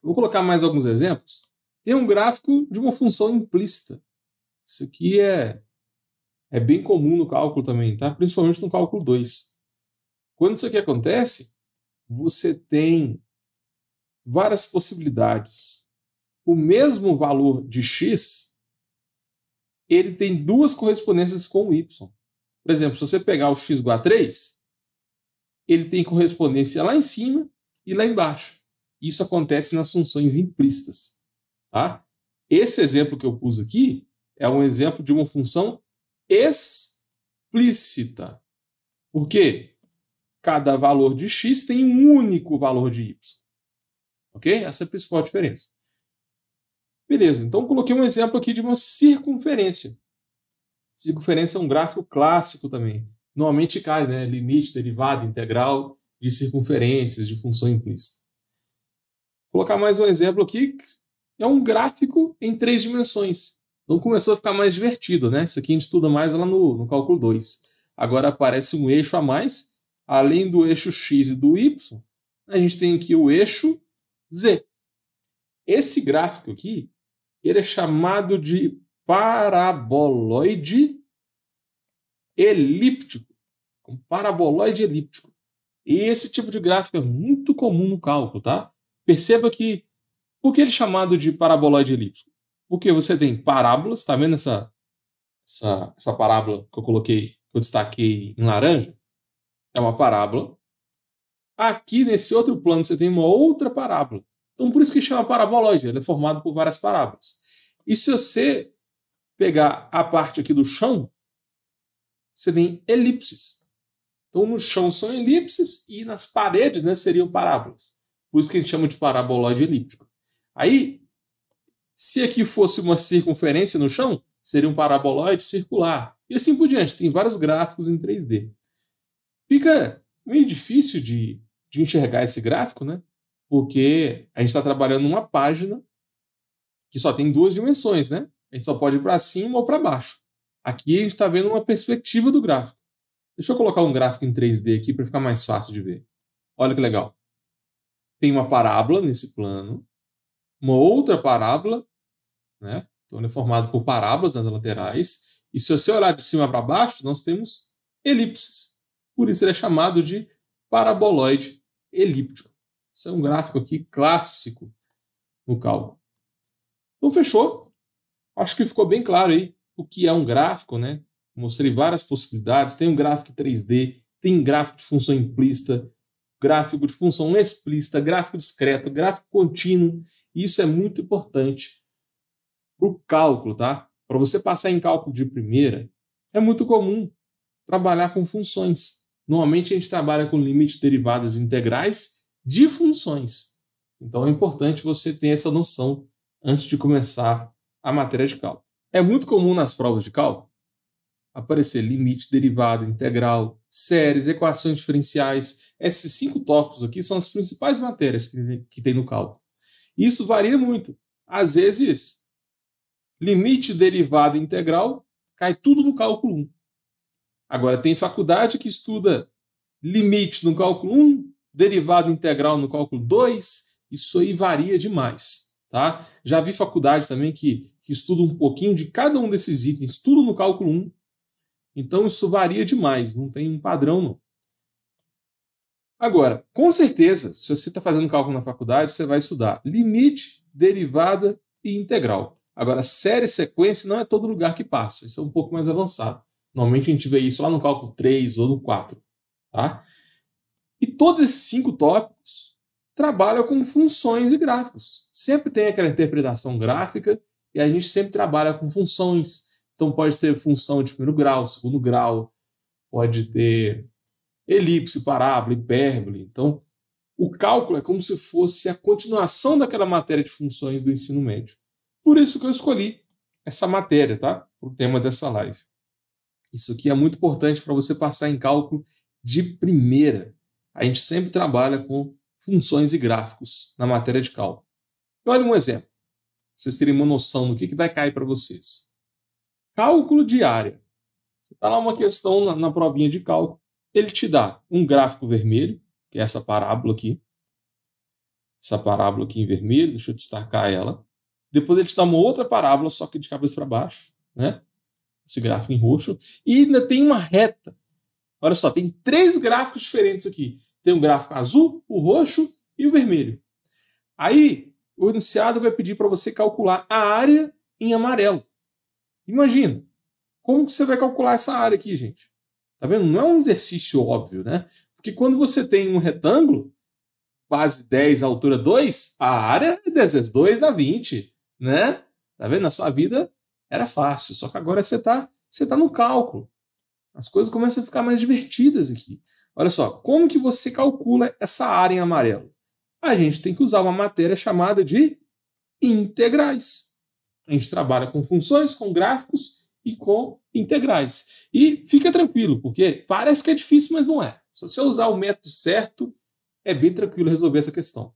Vou colocar mais alguns exemplos. Tem um gráfico de uma função implícita. Isso aqui é bem comum no cálculo também, tá? Principalmente no cálculo 2. Quando isso aqui acontece, você tem várias possibilidades. O mesmo valor de x, ele tem duas correspondências com o y. Por exemplo, se você pegar o x igual a 3, ele tem correspondência lá em cima e lá embaixo. Isso acontece nas funções implícitas. Tá? Esse exemplo que eu pus aqui é um exemplo de uma função explícita. Por quê? Cada valor de x tem um único valor de y. Ok? Essa é a principal diferença. Beleza, então coloquei um exemplo aqui de uma circunferência. Circunferência é um gráfico clássico também. Normalmente cai, né? Limite, derivada, integral de circunferências, de função implícita. Vou colocar mais um exemplo aqui. É um gráfico em 3 dimensões. Então começou a ficar mais divertido, né? Isso aqui a gente estuda mais lá no cálculo 2. Agora aparece um eixo a mais. Além do eixo x e do y, a gente tem aqui o eixo z. Esse gráfico aqui, ele é chamado de paraboloide elíptico. Um paraboloide elíptico. E esse tipo de gráfico é muito comum no cálculo, tá? Perceba que, por que ele é chamado de paraboloide elíptico? Porque você tem parábolas, tá vendo essa parábola que eu coloquei, que eu destaquei em laranja? É uma parábola. Aqui nesse outro plano você tem uma outra parábola. Então por isso que chama paraboloide, ele é formado por várias parábolas. E se você pegar a parte aqui do chão, você tem elipses. Então no chão são elipses e nas paredes, né, seriam parábolas. Por isso que a gente chama de paraboloide elíptico. Aí, se aqui fosse uma circunferência no chão, seria um paraboloide circular. E assim por diante, tem vários gráficos em 3D. Fica meio difícil de enxergar esse gráfico, né? Porque a gente está trabalhando numa página que só tem 2 dimensões, né? A gente só pode ir para cima ou para baixo. Aqui a gente está vendo uma perspectiva do gráfico. Deixa eu colocar um gráfico em 3D aqui para ficar mais fácil de ver. Olha que legal. Tem uma parábola nesse plano, uma outra parábola, né? Então ele é formado por parábolas nas laterais. E se você olhar de cima para baixo, nós temos elipses. Por isso ele é chamado de paraboloide elíptico. Esse é um gráfico aqui clássico no cálculo. Então fechou. Acho que ficou bem claro aí o que é um gráfico, né? Mostrei várias possibilidades. Tem um gráfico 3D, tem gráfico de função implícita, gráfico de função explícita, gráfico discreto, gráfico contínuo. E isso é muito importante para o cálculo, tá? Para você passar em cálculo de primeira, é muito comum trabalhar com funções. Normalmente a gente trabalha com limites, derivadas integrais de funções. Então é importante você ter essa noção antes de começar a matéria de cálculo. É muito comum nas provas de cálculo aparecer limite, derivada, integral, séries, equações diferenciais. Esses 5 tópicos aqui são as principais matérias que tem no cálculo. E isso varia muito. Às vezes, limite, derivada, integral, cai tudo no cálculo 1. Agora, tem faculdade que estuda limite no cálculo 1, derivada integral no cálculo 2, isso aí varia demais. Tá? Já vi faculdade também que estuda um pouquinho de cada um desses itens, tudo no cálculo 1. Então, isso varia demais, não tem um padrão, não. Agora, com certeza, se você está fazendo cálculo na faculdade, você vai estudar limite, derivada e integral. Agora, série e sequência não é todo lugar que passa, isso é um pouco mais avançado. Normalmente a gente vê isso lá no cálculo 3 ou no 4. Tá? E todos esses 5 tópicos trabalham com funções e gráficos. Sempre tem aquela interpretação gráfica e a gente sempre trabalha com funções. Então pode ter função de primeiro grau, segundo grau, pode ter elipse, parábola, hipérbole. Então o cálculo é como se fosse a continuação daquela matéria de funções do ensino médio. Por isso que eu escolhi essa matéria, tá? O tema dessa live. Isso aqui é muito importante para você passar em cálculo de primeira. A gente sempre trabalha com funções e gráficos na matéria de cálculo. E olha um exemplo, para vocês terem uma noção do que vai cair para vocês. Cálculo de área. Está lá uma questão na provinha de cálculo. Ele te dá um gráfico vermelho, que é essa parábola aqui. essa parábola aqui em vermelho, deixa eu destacar ela. Depois ele te dá uma outra parábola, só que de cabeça para baixo, né? Esse gráfico em roxo. E ainda tem uma reta. Olha só, tem 3 gráficos diferentes aqui. Tem o gráfico azul, o roxo e o vermelho. Aí, o enunciado vai pedir para você calcular a área em amarelo. Imagina, como que você vai calcular essa área aqui, gente? Tá vendo? Não é um exercício óbvio, né? Porque quando você tem um retângulo, base 10, altura 2, a área é 10 vezes 2 dá 20, né? Tá vendo? A sua vida era fácil, só que agora você tá no cálculo. As coisas começam a ficar mais divertidas aqui. Olha só, como que você calcula essa área em amarelo? A gente tem que usar uma matéria chamada de integrais. A gente trabalha com funções, com gráficos e com integrais. E fica tranquilo, porque parece que é difícil, mas não é. Se você usar o método certo, é bem tranquilo resolver essa questão.